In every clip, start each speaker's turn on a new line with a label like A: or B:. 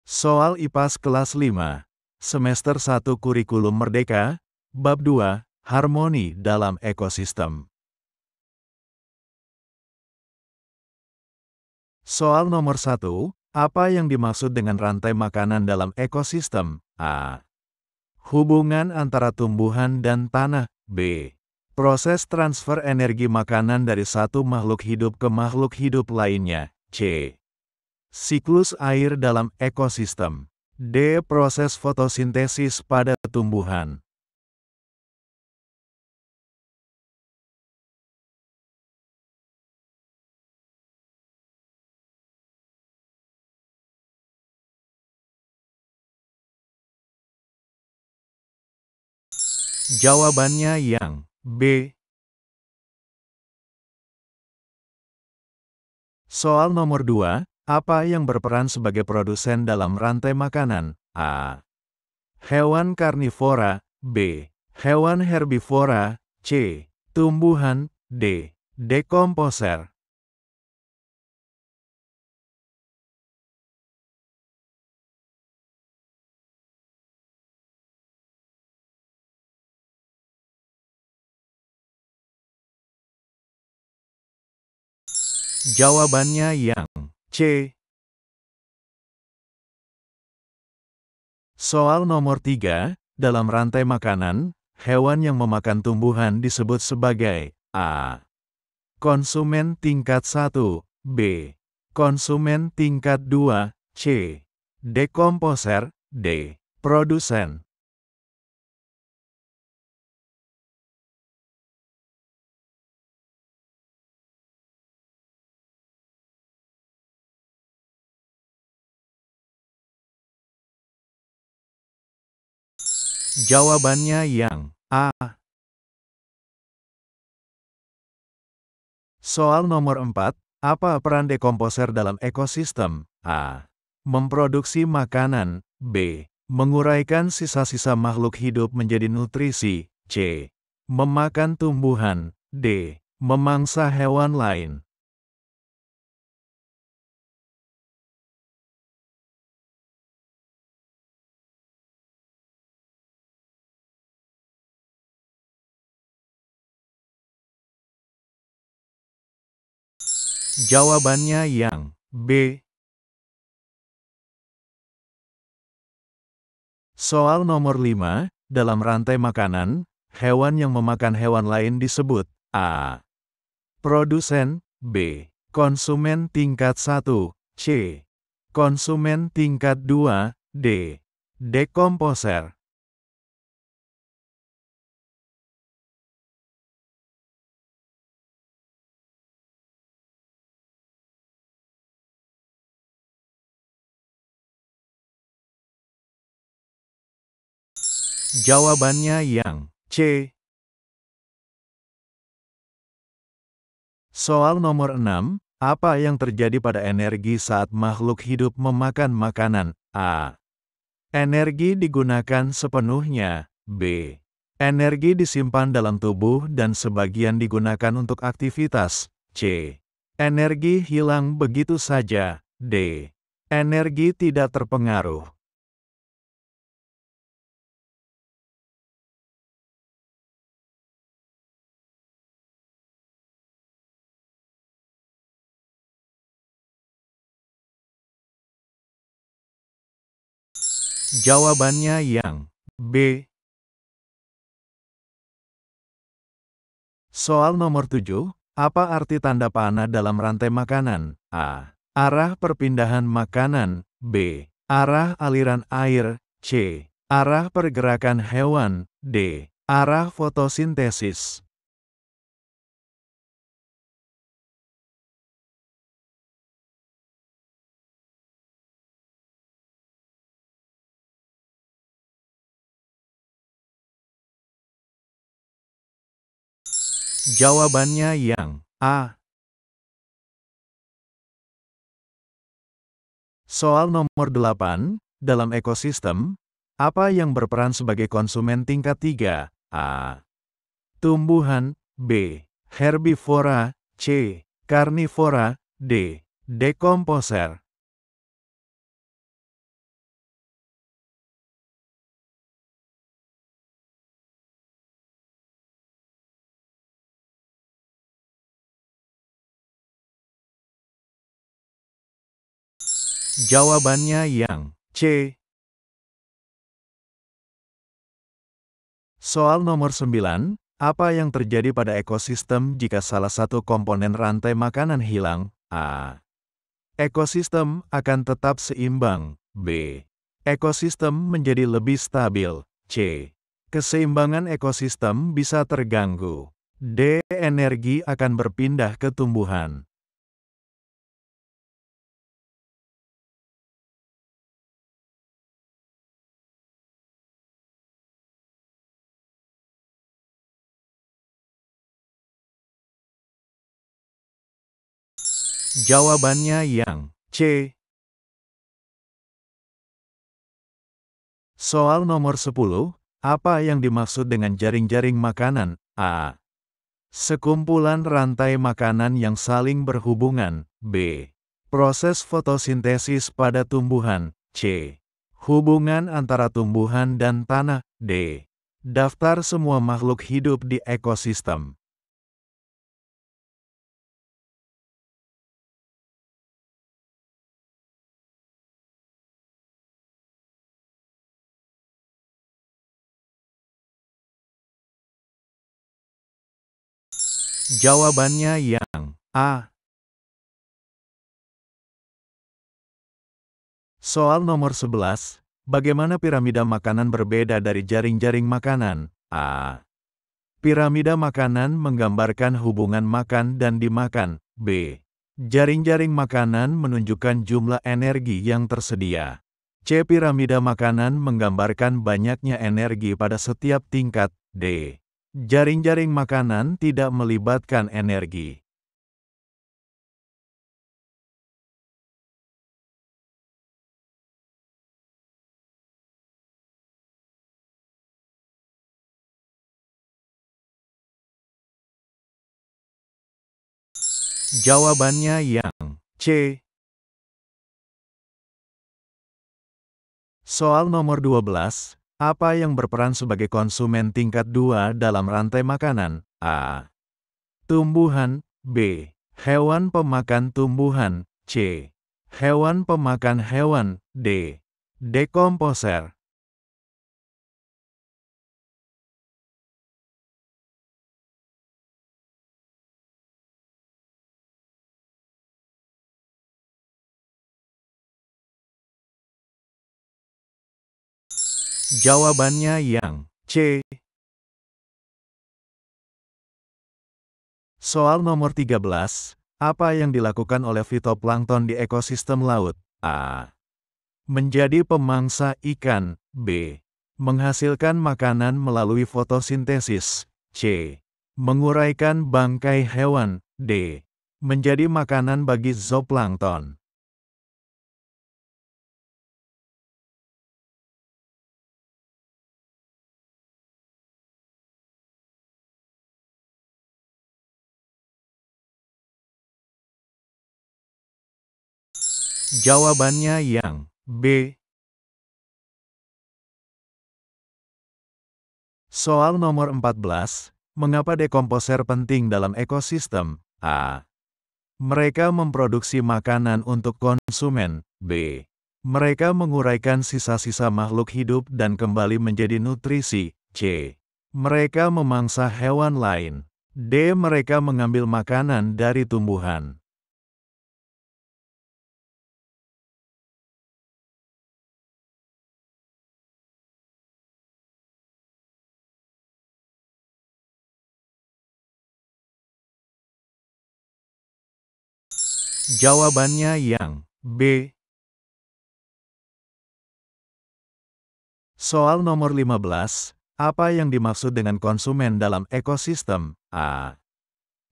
A: Soal IPAS kelas 5, semester 1 Kurikulum Merdeka, bab 2, Harmoni dalam Ekosistem. Soal nomor 1, apa yang dimaksud dengan rantai makanan dalam ekosistem? A. Hubungan antara tumbuhan dan tanah. B. Proses transfer energi makanan dari satu makhluk hidup ke makhluk hidup lainnya. C. Siklus air dalam ekosistem. D. Proses fotosintesis pada tumbuhan. Jawabannya yang B. Soal nomor 2, apa yang berperan sebagai produsen dalam rantai makanan? A. Hewan karnivora. B. Hewan herbivora. C. Tumbuhan. D. Dekomposer. Jawabannya yang C. Soal nomor 3, dalam rantai makanan, hewan yang memakan tumbuhan disebut sebagai A. Konsumen tingkat 1, B. Konsumen tingkat 2, C. Dekomposer, D. Produsen. Jawabannya yang A. Soal nomor 4, apa peran dekomposer dalam ekosistem? A. Memproduksi makanan. B. Menguraikan sisa-sisa makhluk hidup menjadi nutrisi. C. Memakan tumbuhan. D. Memangsa hewan lain. Jawabannya yang B. Soal nomor 5, dalam rantai makanan, hewan yang memakan hewan lain disebut A. Produsen. B. Konsumen tingkat 1. C. Konsumen tingkat 2. D. Dekomposer. Jawabannya yang C. Soal nomor 6, apa yang terjadi pada energi saat makhluk hidup memakan makanan? A. Energi digunakan sepenuhnya. B. Energi disimpan dalam tubuh dan sebagian digunakan untuk aktivitas. C. Energi hilang begitu saja. D. Energi tidak terpengaruh. Jawabannya yang B. Soal nomor 7, apa arti tanda panah dalam rantai makanan? A. Arah perpindahan makanan. B. Arah aliran air. C. Arah pergerakan hewan. D. Arah fotosintesis. Jawabannya yang A. Soal nomor 8, dalam ekosistem, apa yang berperan sebagai konsumen tingkat 3? A. Tumbuhan. B. Herbivora. C. Karnivora. D. Dekomposer. Jawabannya yang C. Soal nomor 9, apa yang terjadi pada ekosistem jika salah satu komponen rantai makanan hilang? A. Ekosistem akan tetap seimbang. B. Ekosistem menjadi lebih stabil. C. Keseimbangan ekosistem bisa terganggu. D. Energi akan berpindah ke tumbuhan. Jawabannya yang C. Soal nomor 10, apa yang dimaksud dengan jaring-jaring makanan? A. Sekumpulan rantai makanan yang saling berhubungan. B. Proses fotosintesis pada tumbuhan. C. Hubungan antara tumbuhan dan tanah. D. Daftar semua makhluk hidup di ekosistem. Jawabannya yang A. Soal nomor 11, bagaimana piramida makanan berbeda dari jaring-jaring makanan? A. Piramida makanan menggambarkan hubungan makan dan dimakan. B. Jaring-jaring makanan menunjukkan jumlah energi yang tersedia. C. Piramida makanan menggambarkan banyaknya energi pada setiap tingkat. D. Jaring-jaring makanan tidak melibatkan energi. Jawabannya yang C. Soal nomor 12, apa yang berperan sebagai konsumen tingkat 2 dalam rantai makanan? A. Tumbuhan. B. Hewan pemakan tumbuhan. C. Hewan pemakan hewan. D. Dekomposer. Jawabannya yang C. Soal nomor 13, apa yang dilakukan oleh fitoplankton di ekosistem laut? A. Menjadi pemangsa ikan. B. Menghasilkan makanan melalui fotosintesis. C. Menguraikan bangkai hewan. D. Menjadi makanan bagi zooplankton. Jawabannya yang B. Soal nomor 14, mengapa dekomposer penting dalam ekosistem? A. Mereka memproduksi makanan untuk konsumen. B. Mereka menguraikan sisa-sisa makhluk hidup dan kembali menjadi nutrisi. C. Mereka memangsa hewan lain. D. Mereka mengambil makanan dari tumbuhan. Jawabannya yang B. Soal nomor 15, apa yang dimaksud dengan konsumen dalam ekosistem? A.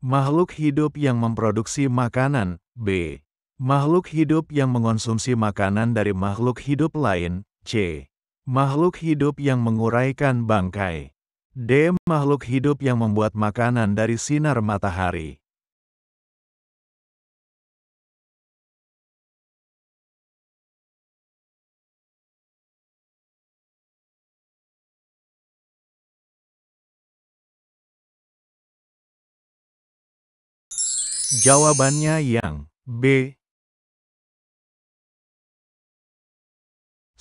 A: Makhluk hidup yang memproduksi makanan. B. Makhluk hidup yang mengonsumsi makanan dari makhluk hidup lain. C. Makhluk hidup yang menguraikan bangkai. D. Makhluk hidup yang membuat makanan dari sinar matahari. Jawabannya yang B.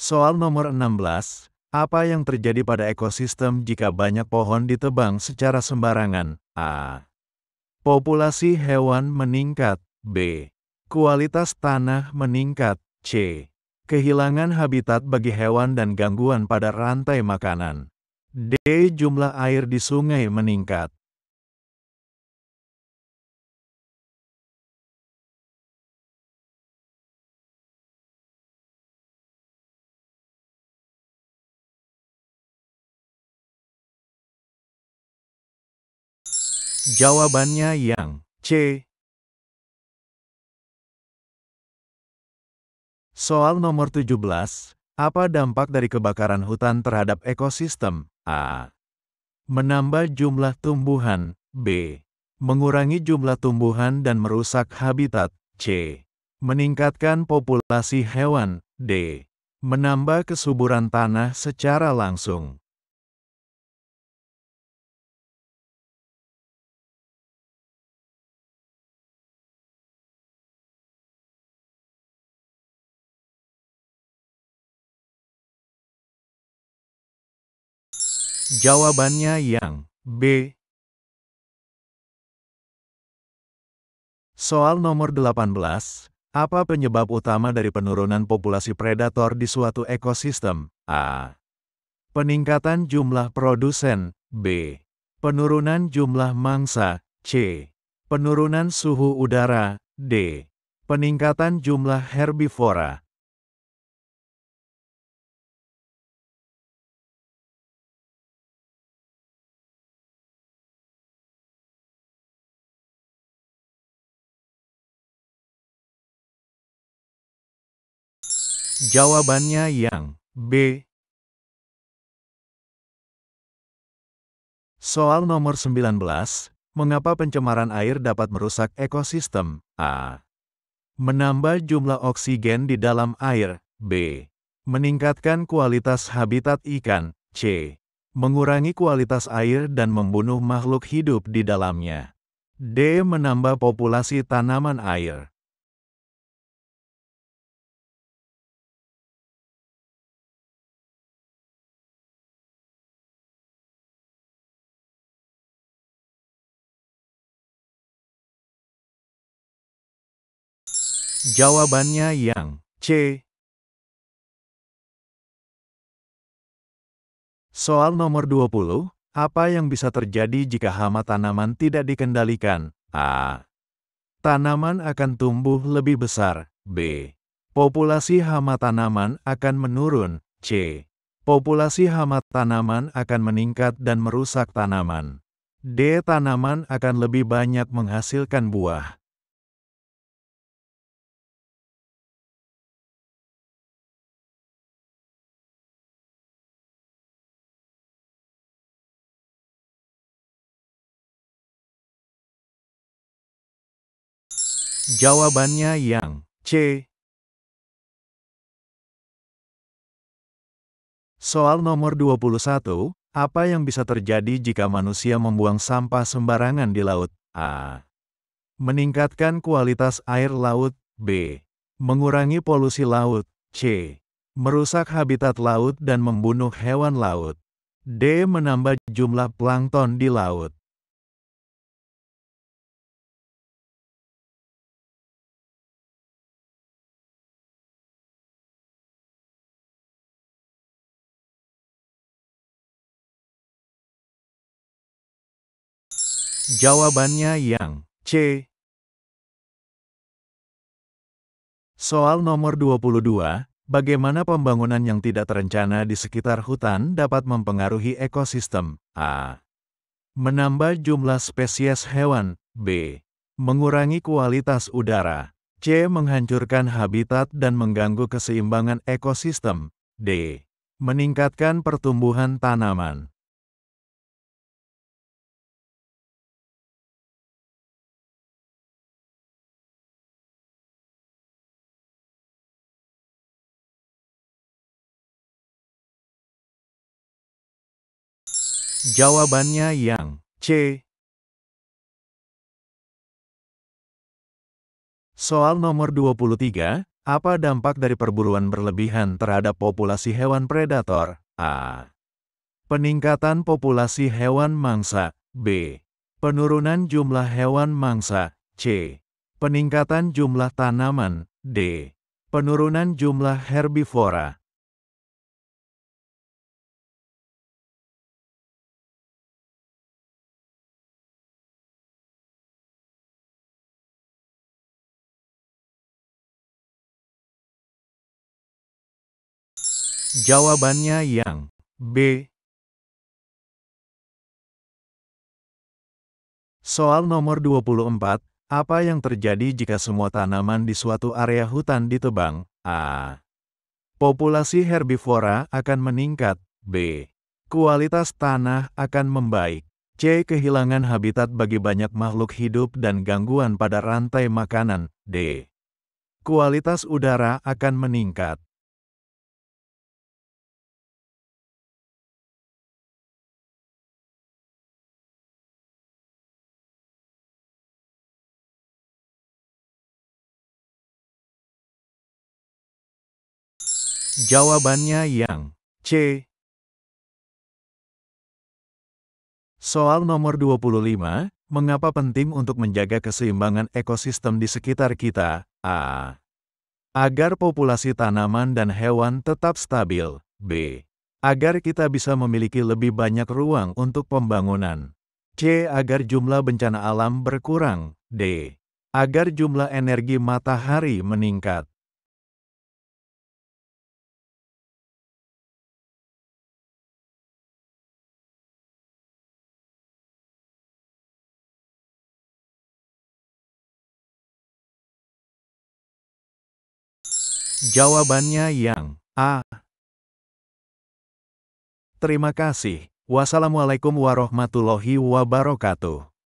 A: Soal nomor 16. Apa yang terjadi pada ekosistem jika banyak pohon ditebang secara sembarangan? A. Populasi hewan meningkat. B. Kualitas tanah meningkat. C. Kehilangan habitat bagi hewan dan gangguan pada rantai makanan. D. Jumlah air di sungai meningkat. Jawabannya yang C. Soal nomor 17. Apa dampak dari kebakaran hutan terhadap ekosistem? A. Menambah jumlah tumbuhan. B. Mengurangi jumlah tumbuhan dan merusak habitat. C. Meningkatkan populasi hewan. D. Menambah kesuburan tanah secara langsung. Jawabannya yang B. Soal nomor 18. Apa penyebab utama dari penurunan populasi predator di suatu ekosistem? A. Peningkatan jumlah produsen. B. Penurunan jumlah mangsa. C. Penurunan suhu udara. D. Peningkatan jumlah herbivora. Jawabannya yang B. Soal nomor 19. Mengapa pencemaran air dapat merusak ekosistem? A. Menambah jumlah oksigen di dalam air. B. Meningkatkan kualitas habitat ikan. C. Mengurangi kualitas air dan membunuh makhluk hidup di dalamnya. D. Menambah populasi tanaman air. Jawabannya yang C. Soal nomor 20. Apa yang bisa terjadi jika hama tanaman tidak dikendalikan? A. Tanaman akan tumbuh lebih besar. B. Populasi hama tanaman akan menurun. C. Populasi hama tanaman akan meningkat dan merusak tanaman. D. Tanaman akan lebih banyak menghasilkan buah. Jawabannya yang C. Soal nomor 21. Apa yang bisa terjadi jika manusia membuang sampah sembarangan di laut? A. Meningkatkan kualitas air laut. B. Mengurangi polusi laut. C. Merusak habitat laut dan membunuh hewan laut. D. Menambah jumlah plankton di laut. Jawabannya yang C. Soal nomor 22. Bagaimana pembangunan yang tidak terencana di sekitar hutan dapat mempengaruhi ekosistem? A. Menambah jumlah spesies hewan. B. Mengurangi kualitas udara. C. Menghancurkan habitat dan mengganggu keseimbangan ekosistem. D. Meningkatkan pertumbuhan tanaman. Jawabannya yang C. Soal nomor 23. Apa dampak dari perburuan berlebihan terhadap populasi hewan predator? A. Peningkatan populasi hewan mangsa. B. Penurunan jumlah hewan mangsa. C. Peningkatan jumlah tanaman. D. Penurunan jumlah herbivora. Jawabannya yang B. Soal nomor 24, apa yang terjadi jika semua tanaman di suatu area hutan ditebang? A. Populasi herbivora akan meningkat. B. Kualitas tanah akan membaik. C. Kehilangan habitat bagi banyak makhluk hidup dan gangguan pada rantai makanan. D. Kualitas udara akan meningkat. Jawabannya yang C. Soal nomor 25, mengapa penting untuk menjaga keseimbangan ekosistem di sekitar kita? A. Agar populasi tanaman dan hewan tetap stabil. B. Agar kita bisa memiliki lebih banyak ruang untuk pembangunan. C. Agar jumlah bencana alam berkurang. D. Agar jumlah energi matahari meningkat. Jawabannya yang A. Terima kasih. Wassalamualaikum warahmatullahi wabarakatuh.